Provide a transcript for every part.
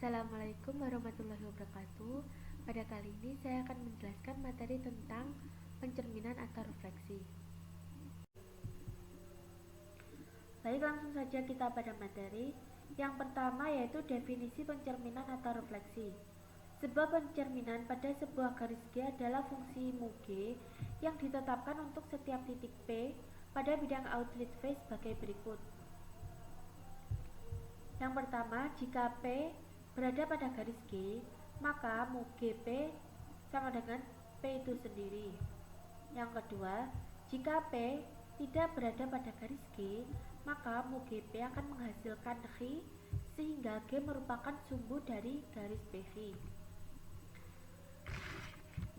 Assalamualaikum warahmatullahi wabarakatuh. Pada kali ini saya akan menjelaskan materi tentang pencerminan atau refleksi. Baik, langsung saja kita pada materi. Yang pertama yaitu definisi pencerminan atau refleksi. Sebuah pencerminan pada sebuah garis G adalah fungsi mu G yang ditetapkan untuk setiap titik P pada bidang outlet V sebagai berikut. Yang pertama, jika P berada pada garis G, maka mu GP sama dengan P itu sendiri. Yang kedua, jika P tidak berada pada garis G, maka mu GP akan menghasilkan G sehingga G merupakan sumbu dari garis PV.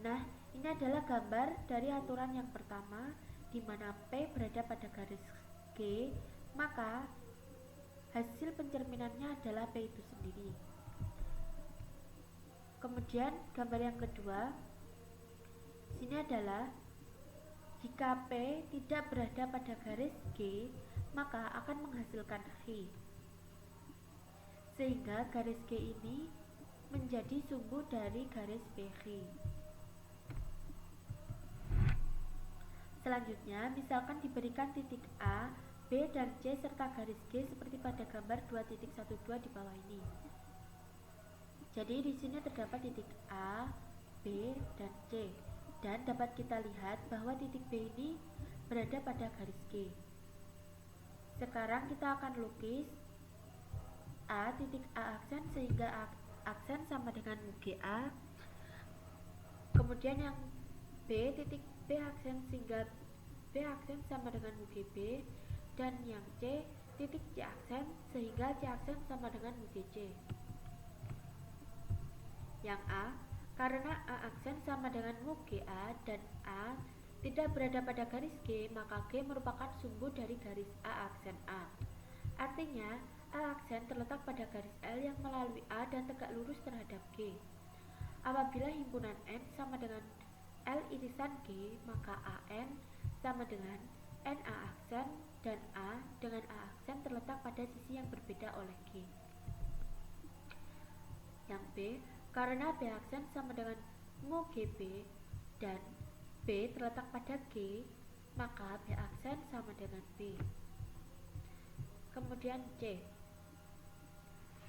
Nah, ini adalah gambar dari aturan yang pertama, di mana P berada pada garis G, maka hasil pencerminannya adalah P itu sendiri. Kemudian gambar yang kedua, sini adalah jika P tidak berada pada garis G, maka akan menghasilkan G, sehingga garis G ini menjadi sumbu dari garis PG. Selanjutnya, misalkan diberikan titik A, B, dan C serta garis G seperti pada gambar 2.12 di bawah ini. Jadi di sini terdapat titik A, B, dan C, dan dapat kita lihat bahwa titik B ini berada pada garis G. Sekarang kita akan lukis A titik A aksen sehingga A aksen sama dengan mu GA. Kemudian yang B titik B aksen sehingga B aksen sama dengan mu GB, dan yang C titik C aksen sehingga C aksen sama dengan mu GC. Yang A, karena A aksen sama dengan mu GA dan A tidak berada pada garis G, maka G merupakan sumbu dari garis A aksen A. Artinya, A aksen terletak pada garis L yang melalui A dan tegak lurus terhadap G. Apabila himpunan N sama dengan L irisan G, maka AN sama dengan NA aksen dan A dengan A aksen terletak pada sisi yang berbeda oleh G. Yang B, karena B aksen sama dengan mu GB dan B terletak pada G, maka B aksen sama dengan B. Kemudian C.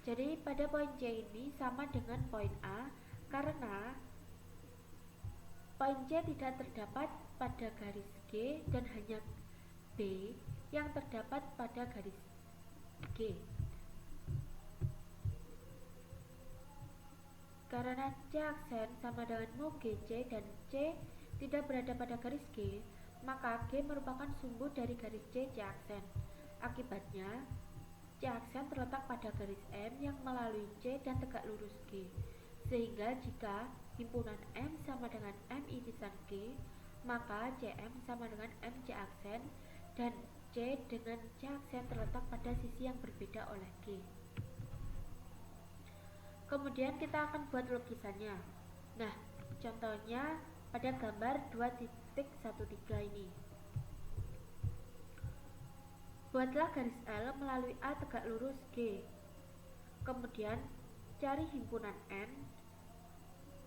Jadi pada poin C ini sama dengan poin A karena poin C tidak terdapat pada garis G dan hanya B yang terdapat pada garis G. Karena C aksen sama dengan mu GC dan C tidak berada pada garis G, maka G merupakan sumbu dari garis C aksen. Akibatnya, C aksen terletak pada garis M yang melalui C dan tegak lurus G, sehingga jika himpunan M sama dengan M irisan G, maka CM sama dengan MC aksen dan C dengan C aksen terletak pada sisi yang berbeda oleh G. Kemudian kita akan buat lukisannya. Nah, contohnya pada gambar 2.13 ini. Buatlah garis L melalui A tegak lurus G. Kemudian cari himpunan N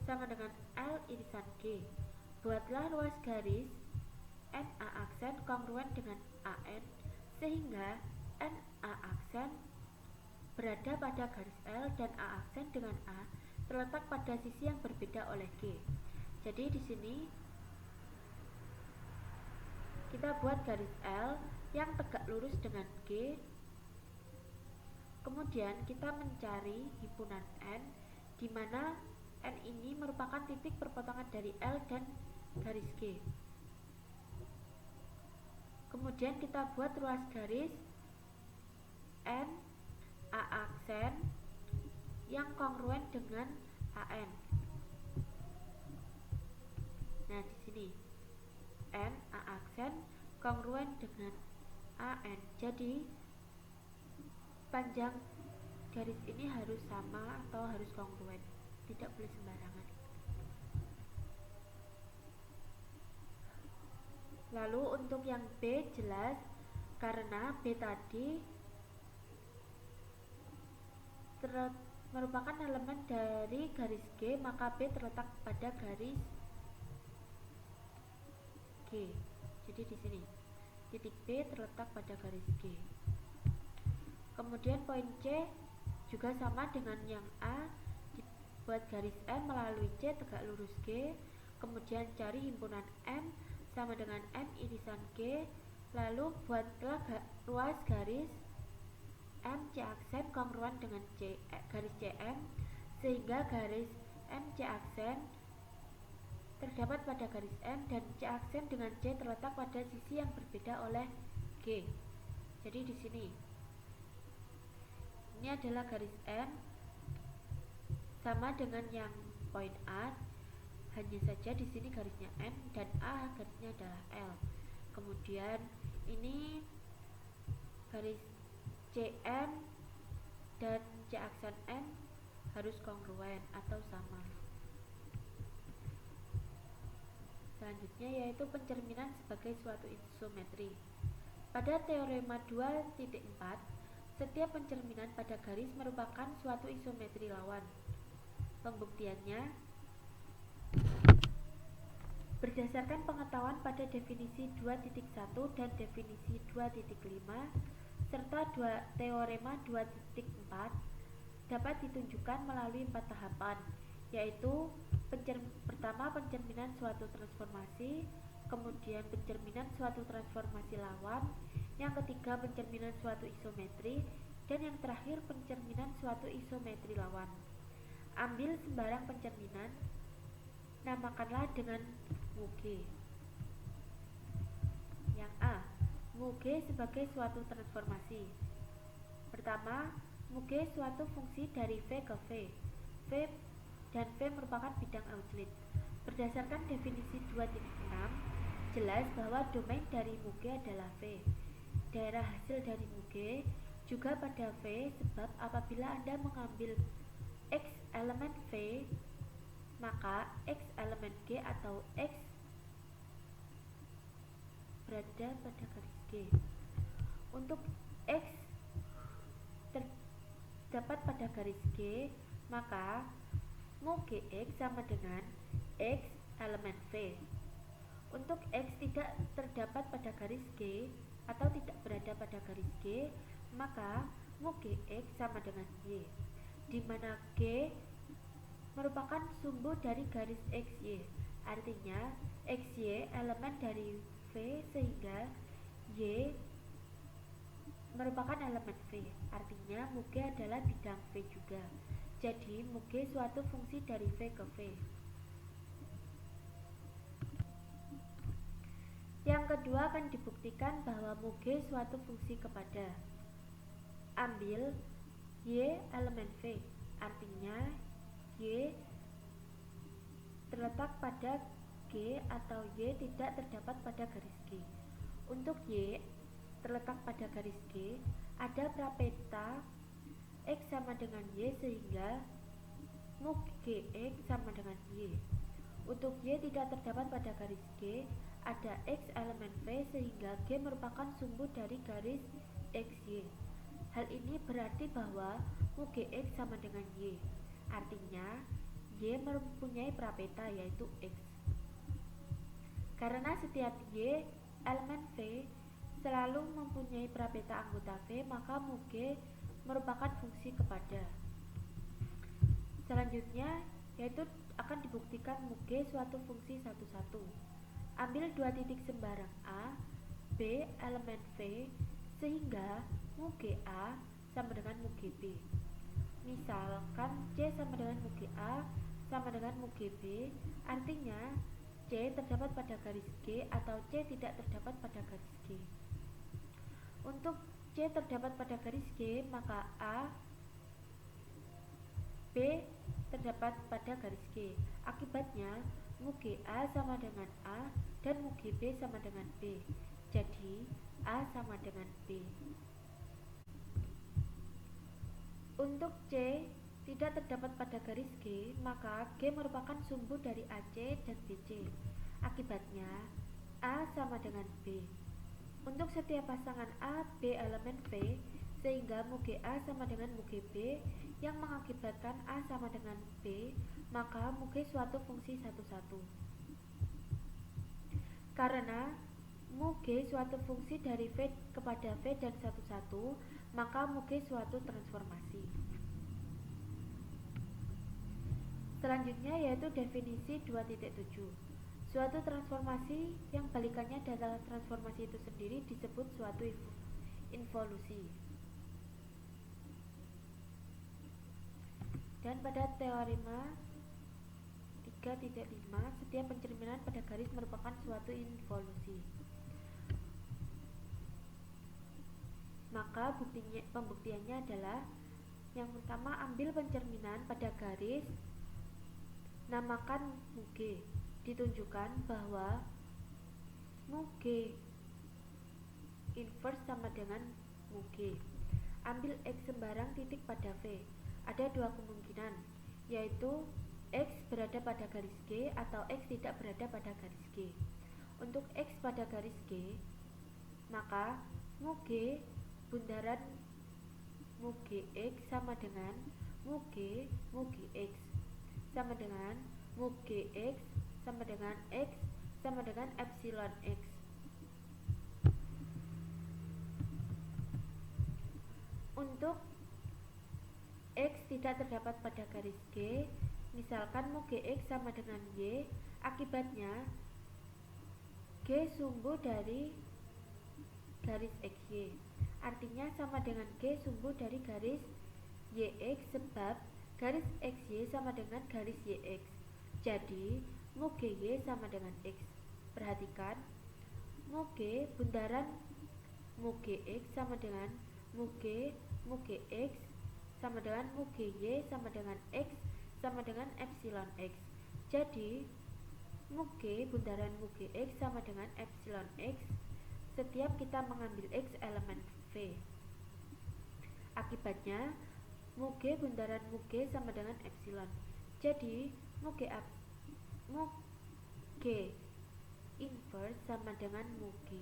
sama dengan L irisan G. Buatlah ruas garis NA aksen kongruen dengan AN sehingga NA aksen berada pada garis L dan A aksen dengan A terletak pada sisi yang berbeda oleh G. Jadi di sini kita buat garis L yang tegak lurus dengan G. Kemudian kita mencari himpunan N, di mana N ini merupakan titik perpotongan dari L dan garis G. Kemudian kita buat ruas garis N A aksen yang kongruen dengan AN. Nah, di sini N A aksen kongruen dengan AN. Jadi panjang garis ini harus sama atau harus kongruen, tidak boleh sembarangan. Lalu untuk yang B jelas karena B tadi merupakan elemen dari garis G, maka B terletak pada garis G. Jadi di sini titik B terletak pada garis G. Kemudian poin C juga sama dengan yang A, dibuat garis M melalui C tegak lurus G, kemudian cari himpunan M sama dengan M irisan G, lalu buatlah ruas garis M C aksen kongruen dengan garis CM, sehingga garis M C aksen terdapat pada garis M dan C aksen dengan C terletak pada sisi yang berbeda oleh G. Jadi di sini ini adalah garis M sama dengan yang poin A, hanya saja di sini garisnya M dan A garisnya adalah L. Kemudian ini garis CM dan C aksen M harus kongruen atau sama. Selanjutnya yaitu pencerminan sebagai suatu isometri. Pada teorema 2.4, setiap pencerminan pada garis merupakan suatu isometri lawan. Pembuktiannya berdasarkan pengetahuan pada definisi 2.1 dan definisi 2.5 serta teorema 2.4 dapat ditunjukkan melalui 4 tahapan, yaitu pertama pencerminan suatu transformasi, kemudian pencerminan suatu transformasi lawan, yang ketiga pencerminan suatu isometri, dan yang terakhir pencerminan suatu isometri lawan. Ambil sembarang pencerminan, namakanlah dengan mu G. Yang A, mu G sebagai suatu transformasi. Pertama, mu G suatu fungsi dari V ke V. V dan V merupakan bidang Euclid. Berdasarkan definisi 2.6, jelas bahwa domain dari mu G adalah V. Daerah hasil dari mu G juga pada V, sebab apabila Anda mengambil X elemen V, maka X elemen G atau X berada pada garis G. Untuk X terdapat pada garis G, maka mu Gx sama dengan X elemen V. Untuk X tidak terdapat pada garis G atau tidak berada pada garis G, maka mu Gx sama dengan Y, di mana G merupakan sumbu dari garis XY. Artinya XY elemen dari V, sehingga Y merupakan elemen V. Artinya mu G adalah bidang V juga. Jadi mu G suatu fungsi dari V ke V. Yang kedua akan dibuktikan bahwa mu G suatu fungsi kepada. Ambil Y elemen V. Artinya Y terletak pada G atau Y tidak terdapat pada garis G. Untuk Y terletak pada garis G, ada prapeta X sama dengan Y, sehingga mu Gx sama dengan Y. Untuk Y tidak terdapat pada garis G, ada X elemen V, sehingga G merupakan sumbu dari garis XY. Hal ini berarti bahwa mu Gx sama dengan Y. Artinya Y mempunyai prapeta yaitu X. Karena setiap Y elemen V selalu mempunyai prapeta anggota V, maka mu G merupakan fungsi kepada. Selanjutnya yaitu akan dibuktikan mu G suatu fungsi satu-satu. Ambil dua titik sembarang A, B elemen V, sehingga mu GA sama dengan mu GB. Misalkan C sama dengan mu GA sama dengan mu GB, artinya C terdapat pada garis G atau C tidak terdapat pada garis G. Untuk C terdapat pada garis G, maka A, B terdapat pada garis G. Akibatnya mu GA sama dengan A dan mu GB sama dengan B. Jadi A sama dengan B. Untuk C tidak terdapat pada garis G, maka G merupakan sumbu dari AC dan BC. Akibatnya A sama dengan B. Untuk setiap pasangan A, B elemen V, sehingga mu GA sama dengan mu GB, yang mengakibatkan A sama dengan B, maka mu G suatu fungsi satu-satu. Karena mu G suatu fungsi dari V kepada V dan satu-satu, maka mu G suatu transformasi. Selanjutnya yaitu definisi 2.7. Suatu transformasi yang balikannya adalah transformasi itu sendiri disebut suatu involusi. Dan pada teorema 3.5, setiap pencerminan pada garis merupakan suatu involusi. Maka pembuktiannya adalah yang pertama, ambil pencerminan pada garis, namakan mu G. Ditunjukkan bahwa mu G inverse sama dengan mu G. Ambil X sembarang titik pada V. Ada dua kemungkinan, yaitu X berada pada garis G atau X tidak berada pada garis G. Untuk X pada garis G, maka mu G bundaran mu Gx sama dengan mu Gx sama dengan mu Gx sama dengan X sama dengan epsilon X. Untuk X tidak terdapat pada garis G, misalkan mu Gx sama dengan Y, akibatnya G sumbu dari garis XY. Artinya sama dengan G sumbu dari garis YX sebab garis XY sama dengan garis YX. Jadi mu GY sama dengan X. Perhatikan, mu G bundaran mu Gx sama dengan mu Gx sama dengan mu GY sama dengan X sama dengan epsilon X. Jadi mu G bundaran mu Gx sama dengan epsilon X setiap kita mengambil X elemen V. Akibatnya mu G bundaran mu G sama dengan epsilon. Jadi mu G inverse sama dengan mu G.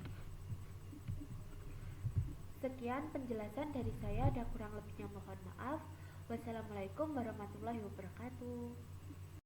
Sekian penjelasan dari saya, ada kurang lebihnya mohon maaf. Wassalamualaikum warahmatullahi wabarakatuh.